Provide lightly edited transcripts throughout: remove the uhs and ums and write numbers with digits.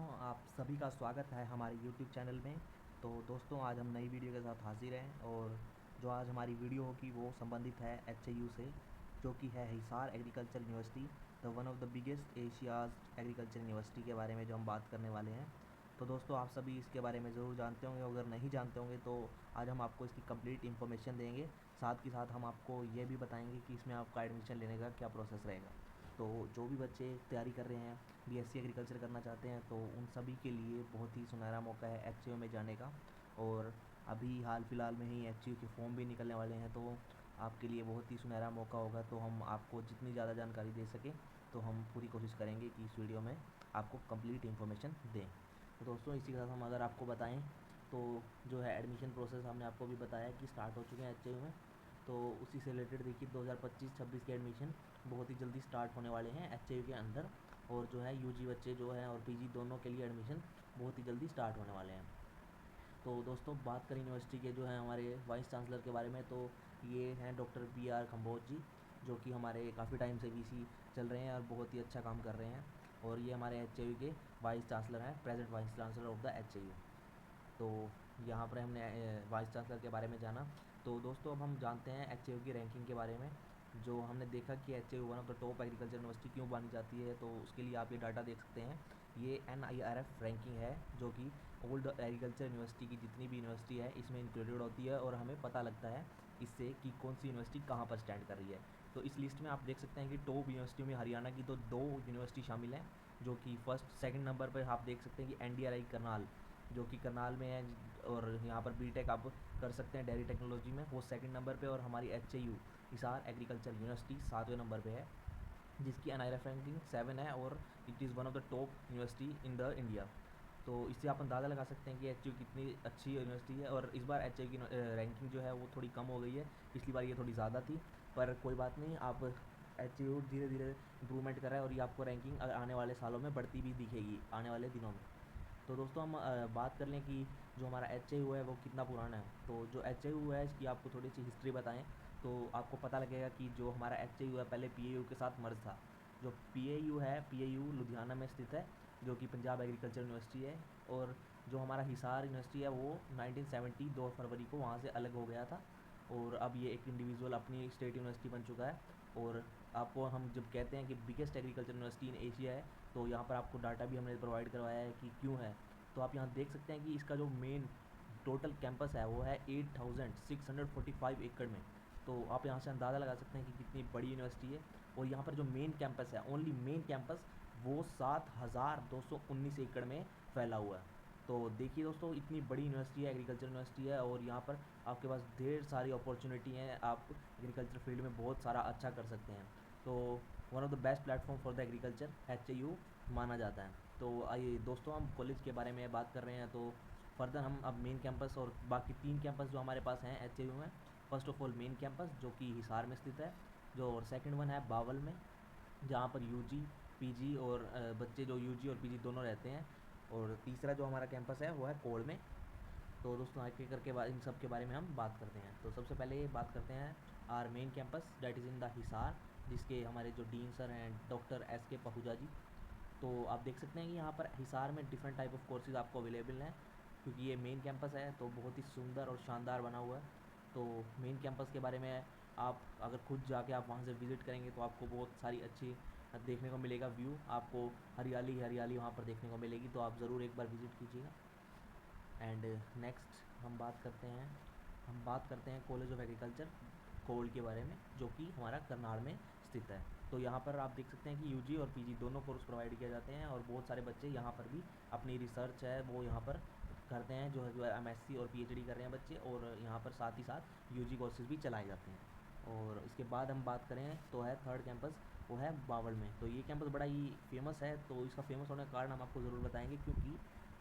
आप सभी का स्वागत है हमारे यूट्यूब चैनल में। तो दोस्तों, आज हम नई वीडियो के साथ हाजिर हैं और जो आज हमारी वीडियो होगी वो संबंधित है एचएयू से, जो कि है Hisar agriculture university, the one of the biggest Asia's agriculture university के बारे में जो हम बात करने वाले हैं। तो दोस्तों, आप सभी इसके बारे में ज़रूर जानते होंगे, अगर नहीं जानते होंगे तो आज हम आपको इसकी कंप्लीट इन्फॉर्मेशन देंगे। साथ ही साथ हम आपको ये भी बताएंगे कि इसमें आपका एडमिशन लेने का क्या प्रोसेस रहेगा। तो जो भी बच्चे तैयारी कर रहे हैं, बीएससी एग्रीकल्चर करना चाहते हैं, तो उन सभी के लिए बहुत ही सुनहरा मौका है एचयू में जाने का। और अभी हाल फिलहाल में ही एचयू के फॉर्म भी निकलने वाले हैं, तो आपके लिए बहुत ही सुनहरा मौका होगा। तो हम आपको जितनी ज़्यादा जानकारी दे सकें तो हम पूरी कोशिश करेंगे कि इस वीडियो में आपको कंप्लीट इन्फॉर्मेशन दें। तो दोस्तों, इसी के साथ हम अगर आपको बताएं तो जो है एडमिशन प्रोसेस हमने आपको भी बताया कि स्टार्ट हो चुके हैं एचयू में। तो उसी से रिलेटेड देखिए 2025-26 के एडमिशन बहुत ही जल्दी स्टार्ट होने वाले हैं एचयू के अंदर। और जो है यूजी बच्चे जो हैं और पीजी दोनों के लिए एडमिशन बहुत ही जल्दी स्टार्ट होने वाले हैं। तो दोस्तों, बात करें यूनिवर्सिटी के जो हैं हमारे वाइस चांसलर के बारे में, तो ये हैं डॉक्टर BR खम्बोज जी, जो कि हमारे काफ़ी टाइम से वीसी चल रहे हैं और बहुत ही अच्छा काम कर रहे हैं। और ये हमारे एचयू के वाइस चांसलर हैं, present vice chancellor of the HU. तो यहाँ पर हमने वाइस चांसलर के बारे में जाना। तो दोस्तों, अब हम जानते हैं एचयू की रैंकिंग के बारे में। जो हमने देखा कि HU one of the top agriculture university क्यों मानी जाती है, तो उसके लिए आप ये डाटा देख सकते हैं। ये NIRF रैंकिंग है, जो कि ओल्ड एग्रीकल्चर यूनिवर्सिटी की जितनी भी यूनिवर्सिटी है इसमें इंक्लूडेड होती है, और हमें पता लगता है इससे कि कौन सी यूनिवर्सिटी कहाँ पर स्टैंड कर रही है। तो इस लिस्ट में आप देख सकते हैं कि टॉप यूनिवर्सिटी में हरियाणा की तो 2 यूनिवर्सिटी शामिल हैं, जो कि फर्स्ट सेकंड नंबर पर आप देख सकते हैं कि NDRI करनाल, जो कि करनाल में है, और यहाँ पर बीटेक आप कर सकते हैं डेयरी टेक्नोलॉजी में, वो सेकंड नंबर पे। और हमारी एचयू हिसार एग्रीकल्चर यूनिवर्सिटी 7वें नंबर पे है, जिसकी NIRF रैंकिंग 7 है, और it is one of the top university in the India. तो इससे आप अंदाज़ा लगा सकते हैं कि एचयू कितनी अच्छी यूनिवर्सिटी है। और इस बार एचयू की रैंकिंग जो है वो थोड़ी कम हो गई है, पिछली बार ये थोड़ी ज़्यादा थी, पर कोई बात नहीं। आप एचयू धीरे धीरे इंप्रूवमेंट कर रहा है और ये आपको रैंकिंग आने वाले सालों में बढ़ती भी दिखेगी, आने वाले दिनों में। तो दोस्तों, हम बात कर लें कि जो हमारा एचयू है वो कितना पुराना है। तो जो एचयू है इसकी आपको थोड़ी सी हिस्ट्री बताएं तो आपको पता लगेगा कि जो हमारा एचयू है पहले पीएयू के साथ मर्ज था। जो पीएयू है, पीएयू लुधियाना में स्थित है, जो कि पंजाब एग्रीकल्चर यूनिवर्सिटी है। और जो हमारा हिसार यूनिवर्सिटी है वो 1970 2 फरवरी को वहाँ से अलग हो गया था, और अब ये एक इंडिविजुअल अपनी स्टेट यूनिवर्सिटी बन चुका है। और आपको हम जब कहते हैं कि biggest agriculture university in Asia है, तो यहाँ पर आपको डाटा भी हमने प्रोवाइड करवाया है कि क्यों है। तो आप यहाँ देख सकते हैं कि इसका जो मेन टोटल कैंपस है वो है 8645 एकड़ में। तो आप यहाँ से अंदाज़ा लगा सकते हैं कि कितनी बड़ी यूनिवर्सिटी है। और यहाँ पर जो मेन कैंपस है, ओनली मेन कैंपस, वो 7219 एकड़ में फैला हुआ है। तो देखिए दोस्तों, इतनी बड़ी यूनिवर्सिटी है, एग्रीकल्चर यूनिवर्सिटी है, और यहाँ पर आपके पास ढेर सारी अपॉर्चुनिटी हैं, आप एग्रीकल्चर फील्ड में बहुत सारा अच्छा कर सकते हैं। तो one of the best platform for the agriculture HU माना जाता है। तो आइए दोस्तों, हम कॉलेज के बारे में बात कर रहे हैं, तो फर्दर हम अब मेन कैंपस और बाकी 3 कैंपस जो हमारे पास हैं एचयू में। First of all main campus, जो कि हिसार में स्थित है, जो और सेकंड वन है बावल में, जहाँ पर यूजी पीजी और बच्चे जो यूजी और पीजी दोनों रहते हैं। और तीसरा जो हमारा कैंपस है वो है कोल में। तो दोस्तों, आगे करके इन सब के बारे में हम बात करते हैं। तो सबसे पहले बात करते हैं our main campus, that is in the Hisar, जिसके हमारे जो डीन सर हैं डॉक्टर SK पहूजा जी। तो आप देख सकते हैं कि यहाँ पर हिसार में डिफरेंट टाइप ऑफ कोर्सेज आपको अवेलेबल हैं, क्योंकि ये मेन कैंपस है तो बहुत ही सुंदर और शानदार बना हुआ है। तो मेन कैंपस के बारे में आप अगर खुद जाके आप वहाँ से विज़िट करेंगे तो आपको बहुत सारी अच्छी देखने को मिलेगा व्यू, आपको हरियाली हरियाली वहाँ पर देखने को मिलेगी। तो आप ज़रूर एक बार विज़िट कीजिएगा। एंड नेक्स्ट हम बात करते हैं कॉलेज ऑफ एग्रीकल्चर कोल के बारे में, जो कि हमारा करनाल में स्थित है। तो यहाँ पर आप देख सकते हैं कि यूजी और पीजी दोनों कोर्स प्रोवाइड किए जाते हैं, और बहुत सारे बच्चे यहाँ पर भी अपनी रिसर्च है वो यहाँ पर करते हैं, जो है MSc और PhD कर रहे हैं बच्चे, और यहाँ पर साथ ही साथ यूजी कोर्सेज भी चलाए जाते हैं। और इसके बाद हम बात करें तो है थर्ड कैंपस, वो है बावल में। तो ये कैंपस बड़ा ही फेमस है। तो इसका फेमस होने का कारण हम आपको ज़रूर बताएंगे, क्योंकि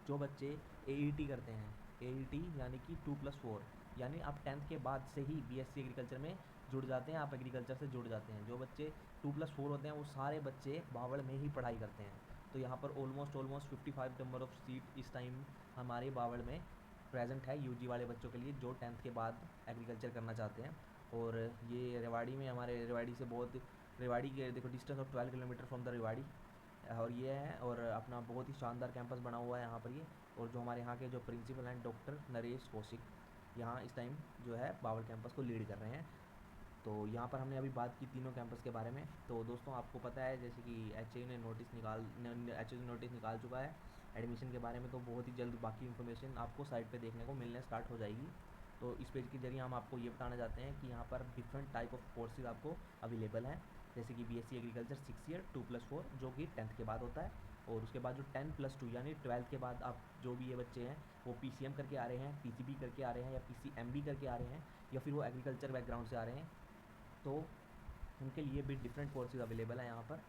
जो बच्चे AET करते हैं, AET यानी कि 2+4, यानी आप 10th के बाद से ही BSc एग्रीकल्चर में जुड़ जाते हैं, आप एग्रीकल्चर से जुड़ जाते हैं। जो बच्चे 2+4 होते हैं वो सारे बच्चे बावड़ में ही पढ़ाई करते हैं। तो यहाँ पर ऑलमोस्ट 55 नंबर ऑफ सीट इस टाइम हमारे बावड़ में प्रेजेंट है यूजी वाले बच्चों के लिए, जो 10th के बाद एग्रीकल्चर करना चाहते हैं। और ये रेवाड़ी में, हमारे रेवाड़ी से बहुत, रेवाड़ी के देखो distance of 12 kilometre from the Rewari, और ये है, और अपना बहुत ही शानदार कैंपस बना हुआ है यहाँ पर ये। और जो हमारे यहाँ के जो प्रिंसिपल हैं डॉक्टर नरेश कौशिक, यहाँ इस टाइम जो है बावल कैंपस को लीड कर रहे हैं। तो यहाँ पर हमने अभी बात की तीनों कैंपस के बारे में। तो दोस्तों आपको पता है जैसे कि एच ने नोटिस निकाल चुका है एडमिशन के बारे में, तो बहुत ही जल्द बाकी इन्फॉर्मेशन आपको साइट पे देखने को मिलने स्टार्ट हो जाएगी। तो इस पेज के जरिए हम आपको ये बताना चाहते हैं कि यहाँ पर डिफरेंट टाइप ऑफ कोर्सेज आपको अवेलेबल हैं, जैसे कि बीएससी एग्रीकल्चर 6 ईयर 2+4 जो कि 10th के बाद होता है, और उसके बाद जो 10+2 यानी 12th के बाद आप जो भी ये बच्चे हैं वो पीसीएम करके आ रहे हैं, पीसीबी करके आ रहे हैं, या पीसीएमबी करके आ रहे हैं, या फिर वो एग्रीकल्चर बैकग्राउंड से आ रहे हैं, तो उनके लिए भी डिफरेंट कोर्सेज अवेलेबल हैं यहाँ पर।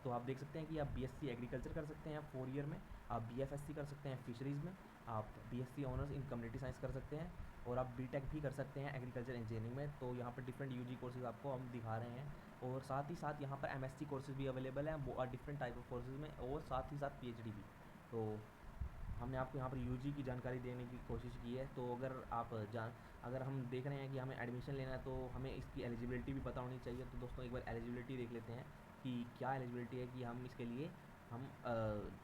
तो आप देख सकते हैं कि आप बीएससी एग्रीकल्चर कर सकते हैं 4 ईयर में, आप बीएफएससी कर सकते हैं फिशरीज़ में, आप BSc honours in community science कर सकते हैं, और आप बीटेक भी कर सकते हैं एग्रीकल्चर इंजीनियरिंग में। तो यहाँ पर डिफरेंट यूजी कोर्सेज आपको हम दिखा रहे हैं, और साथ ही साथ यहाँ पर एमएससी कोर्सेज भी अवेलेबल हैं वो डिफरेंट टाइप ऑफ कोर्सेज में, और साथ ही साथ पीएचडी भी। तो हमने आपको यहाँ पर यूजी की जानकारी देने की कोशिश की है। तो अगर हम देख रहे हैं कि हमें एडमिशन लेना है तो हमें इसकी एलिजिबिलिटी भी पता होनी चाहिए। तो दोस्तों एक बार एलिजिबिलिटी देख लेते हैं कि क्या एलिजिबिलिटी है कि हम इसके लिए हम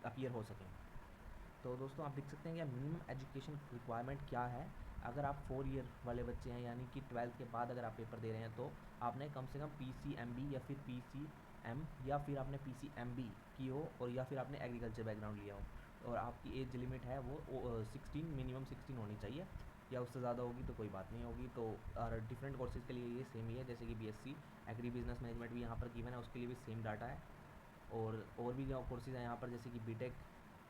अपीयर हो सकें। तो दोस्तों आप देख सकते हैं कि मिनिमम एजुकेशन रिक्वायरमेंट क्या है। अगर आप 4 ईयर वाले बच्चे हैं यानी कि 12th के बाद अगर आप पेपर दे रहे हैं तो आपने कम से कम PCMB या फिर PCM या फिर आपने PCMB की हो, और या फिर आपने एग्रीकल्चर बैकग्राउंड लिया हो, और आपकी एज लिमिट है वो 16 मिनिमम 16 होनी चाहिए, या उससे ज़्यादा होगी तो कोई बात नहीं होगी। तो डिफरेंट कोर्सेज़ के लिए ये सेम ही है, जैसे कि BSc एग्री बिजनेस मैनेजमेंट भी यहाँ पर गिवन है, उसके लिए भी सेम डाटा है। और भी जो कोर्सेज़ हैं यहाँ पर जैसे कि बीटेक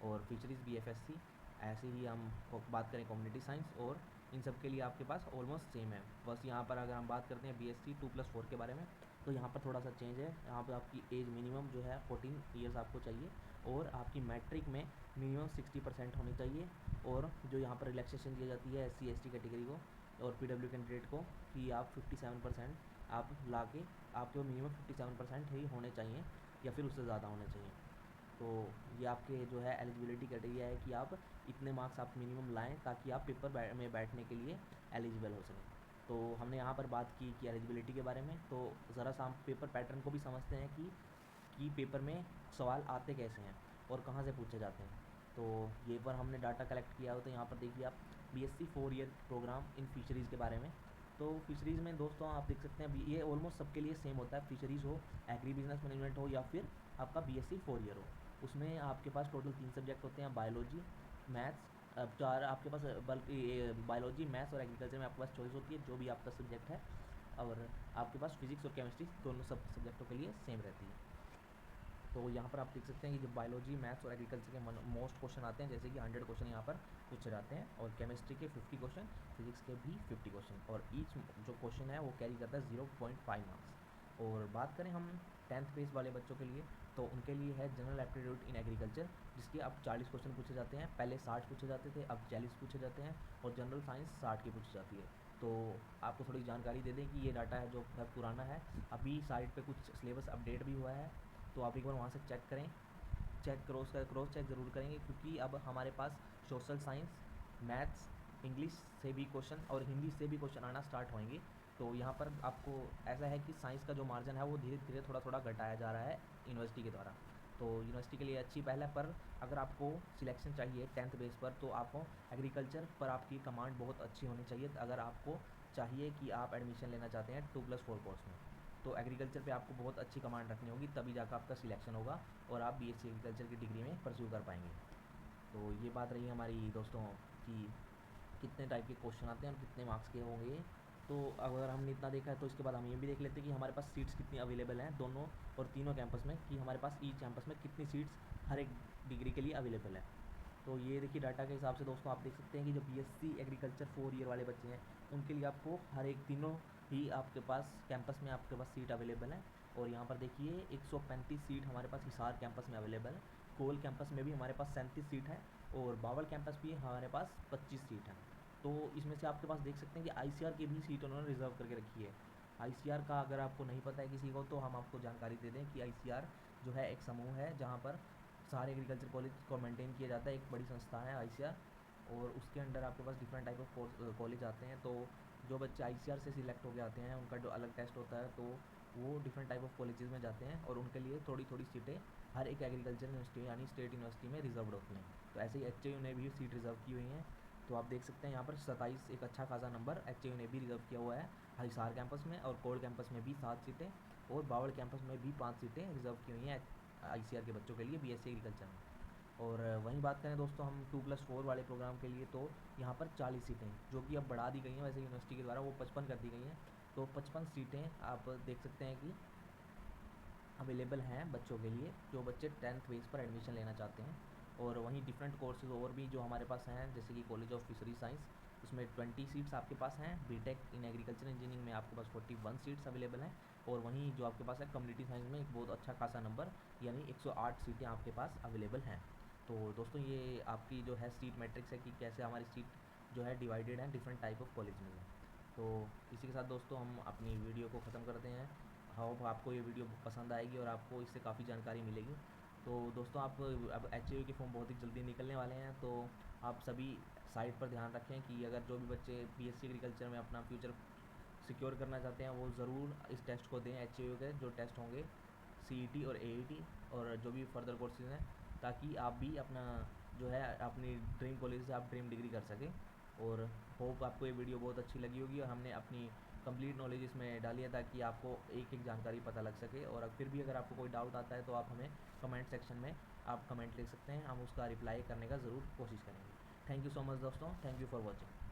और फिशरीज़ BFSC, ऐसे ही हम बात करें कम्युनिटी साइंस, और इन सब के लिए आपके पास ऑलमोस्ट सेम है। बस यहाँ पर अगर हम बात करते हैं BSc 2+4 के बारे में, तो यहाँ पर थोड़ा सा चेंज है। यहाँ पर आपकी एज मिनिमम जो है 14 ईयर्स आपको चाहिए, और आपकी मैट्रिक में मिनिमम 60% होनी चाहिए, और जो यहाँ पर रिलैक्सेशन दी जाती है SC ST कैटेगरी को और PW कैंडिडेट को कि आप 57% आप ला के आपके मिनिमम 57% ही होने चाहिए, या फिर उससे ज़्यादा होने चाहिए। तो ये आपके जो है एलिजिबिलिटी क्राइटेरिया है कि आप इतने मार्क्स आप मिनिमम लाएं ताकि आप पेपर में बैठने के लिए एलिजिबल हो सकें। तो हमने यहाँ पर बात की कि एलिजिबिलिटी के बारे में, तो ज़रा सा हम पेपर पैटर्न को भी समझते हैं कि पेपर में सवाल आते कैसे हैं और कहाँ से पूछे जाते हैं। तो ये पर हमने डाटा कलेक्ट किया हो, तो यहाँ पर देखिए आप BSc 4 ईयर प्रोग्राम इन फिशरीज़ के बारे में। तो फिशरीज़ में दोस्तों आप देख सकते हैं ये ऑलमोस्ट सबके लिए सेम होता है, फिशरीज़ हो, एग्री बिजनेस मैनेजमेंट हो, या फिर आपका BSc 4 ईयर हो। उसमें आपके पास टोटल 3 सब्जेक्ट होते हैं, बायोलॉजी, मैथ्स, अब चार आपके पास, बल्कि बायोलॉजी, मैथ्स और एग्रीकल्चर में आपके पास चॉइस होती है जो भी आपका सब्जेक्ट है, और आपके पास फिजिक्स और केमिस्ट्री दोनों सब सब्जेक्टों के लिए सेम रहती है। तो यहाँ पर आप देख सकते हैं कि जो बायोलॉजी, मैथ्स और एग्रीकल्चर के मोस्ट क्वेश्चन आते हैं, जैसे कि 100 क्वेश्चन यहाँ पर पूछे जाते हैं, और केमिस्ट्री के 50 क्वेश्चन, फिजिक्स के भी 50 क्वेश्चन, और ईच जो क्वेश्चन है वो कैरी करता है 0.5 मार्क्स। और बात करें हम 10th बेस वाले बच्चों के लिए, तो उनके लिए है जनरल एप्टीट्यूड इन एग्रीकल्चर, जिसके अब 40 क्वेश्चन पूछे जाते हैं। पहले 60 पूछे जाते थे, अब 40 पूछे जाते हैं, और जनरल साइंस 60 की पूछी जाती है। तो आपको थोड़ी जानकारी दे दें कि ये डाटा है जो बहुत पुराना है, अभी साइट पे कुछ सिलेबस अपडेट भी हुआ है, तो आप एक बार वहाँ से चेक करें, क्रॉस चेक ज़रूर करेंगे, क्योंकि अब हमारे पास सोशल साइंस, मैथ्स, इंग्लिश से भी क्वेश्चन और हिंदी से भी क्वेश्चन आना स्टार्ट होंगे। तो यहाँ पर आपको ऐसा है कि साइंस का जो मार्जिन है वो धीरे धीरे थोड़ा थोड़ा घटाया जा रहा है यूनिवर्सिटी के द्वारा। तो यूनिवर्सिटी के लिए अच्छी पहल है, पर अगर आपको सिलेक्शन चाहिए 10th बेस पर, तो आपको एग्रीकल्चर पर आपकी कमांड बहुत अच्छी होनी चाहिए। अगर आपको चाहिए कि आप एडमिशन लेना चाहते हैं 2+4 कोर्स में, तो एग्रीकल्चर पे आपको बहुत अच्छी कमांड रखनी होगी, तभी जाकर आपका सिलेक्शन होगा और आप BSc एग्रीकल्चर की डिग्री में परस्यू कर पाएंगे। तो ये बात रही हमारी दोस्तों कि कितने टाइप के क्वेश्चन आते हैं और कितने मार्क्स के होंगे। तो अगर हमने इतना देखा है तो इसके बाद हम ये भी देख लेते हैं कि हमारे पास सीट्स कितनी अवेलेबल हैं दोनों और तीनों कैंपस में, कि हमारे पास ईच कैंपस में कितनी सीट्स हर एक डिग्री के लिए अवेलेबल है। तो ये देखिए डाटा के हिसाब से दोस्तों आप देख सकते हैं कि जो BSc एग्रीकल्चर 4 ईयर वाले बच्चे हैं उनके लिए आपको हर एक तीनों ही आपके पास कैंपस में आपके पास सीट अवेलेबल है। और यहाँ पर देखिए 135 सीट हमारे पास हिसार कैंपस में अवेलेबल है, कोल कैंपस में भी हमारे पास 37 सीट है, और बावल कैंपस भी हमारे पास 25 सीट है। तो इसमें से आपके पास देख सकते हैं कि ICR की भी सीट उन्होंने रिजर्व करके रखी है। ICR का अगर आपको नहीं पता है किसी को, तो हम आपको जानकारी दे दें कि ICR जो है एक समूह है जहाँ पर सारे एग्रीकल्चर कॉलेज को मेंटेन किया जाता है, एक बड़ी संस्था है ICR, और उसके अंडर आपके पास डिफरेंट टाइप ऑफ कॉलेज आते हैं। तो जो बच्चे ICR से सिलेक्ट होकर आते हैं उनका जो अलग टेस्ट होता है, तो वो डिफरेंट टाइप ऑफ कॉलेजेस में जाते हैं और उनके लिए थोड़ी थोड़ी सीटें हर एक एग्रीकल्चर यूनिवर्सिटी यानी स्टेट यूनिवर्सिटी में रिजर्व होती हैं। तो ऐसे ही एच ने भी सीट रिजर्व की हुई हैं। तो आप देख सकते हैं यहाँ पर 27 एक अच्छा खासा नंबर एच ने भी रिजर्व किया हुआ है हिसार कैंपस में, और कोड कैंपस में भी 7 सीटें, और बावड़ कैंपस में भी 5 सीटें रिजर्व की हुई हैं ICR के बच्चों के लिए BSc एग्रीकल्चर में। और वहीं बात करें दोस्तों हम 2+4 वाले प्रोग्राम के लिए, तो यहाँ पर 40 सीटें जो कि अब बढ़ा दी गई हैं, वैसे यूनिवर्सिटी के द्वारा वो 55 कर दी गई हैं। तो 55 सीटें आप देख सकते हैं कि अवेलेबल हैं बच्चों के लिए जो बच्चे 10th बेस पर एडमिशन लेना चाहते हैं। और वहीं डिफरेंट कोर्सेज और भी जो हमारे पास हैं, जैसे कि कॉलेज ऑफ फिशरी साइंस, उसमें 20 सीट्स आपके पास हैं। बीटेक इन एग्रीकल्चर इंजीनियरिंग में आपके पास 41 सीट्स अवेलेबल हैं। और वहीं जो आपके पास है कम्युनिटी साइंस में एक बहुत अच्छा खासा नंबर यानी 108 सीटें आपके पास अवेलेबल हैं। तो दोस्तों ये आपकी जो है सीट मैट्रिक्स है कि कैसे हमारी सीट जो है डिवाइडेड है डिफरेंट टाइप ऑफ कॉलेज में। तो इसी के साथ दोस्तों हम अपनी वीडियो को ख़त्म करते हैं। होप आपको ये वीडियो पसंद आएगी और आपको इससे काफ़ी जानकारी मिलेगी। तो दोस्तों आप अब HAU के फॉर्म बहुत ही जल्दी निकलने वाले हैं, तो आप सभी साइट पर ध्यान रखें कि अगर जो भी बच्चे BSc एग्रीकल्चर में अपना फ्यूचर सिक्योर करना चाहते हैं वो ज़रूर इस टेस्ट को दें। HAU के जो टेस्ट होंगे CET और AET और जो भी फर्दर कोर्सेज हैं, ताकि आप भी अपना जो है अपनी ड्रीम कॉलेज से आप ड्रीम डिग्री कर सकें। और होप आपको ये वीडियो बहुत अच्छी लगी होगी और हमने अपनी कंप्लीट नॉलेज इसमें डाली है ताकि आपको एक एक जानकारी पता लग सके। और फिर भी अगर आपको कोई डाउट आता है तो आप हमें कमेंट सेक्शन में आप कमेंट लिख सकते हैं, हम उसका रिप्लाई करने का ज़रूर कोशिश करेंगे। थैंक यू सो मच दोस्तों, थैंक यू फॉर वॉचिंग।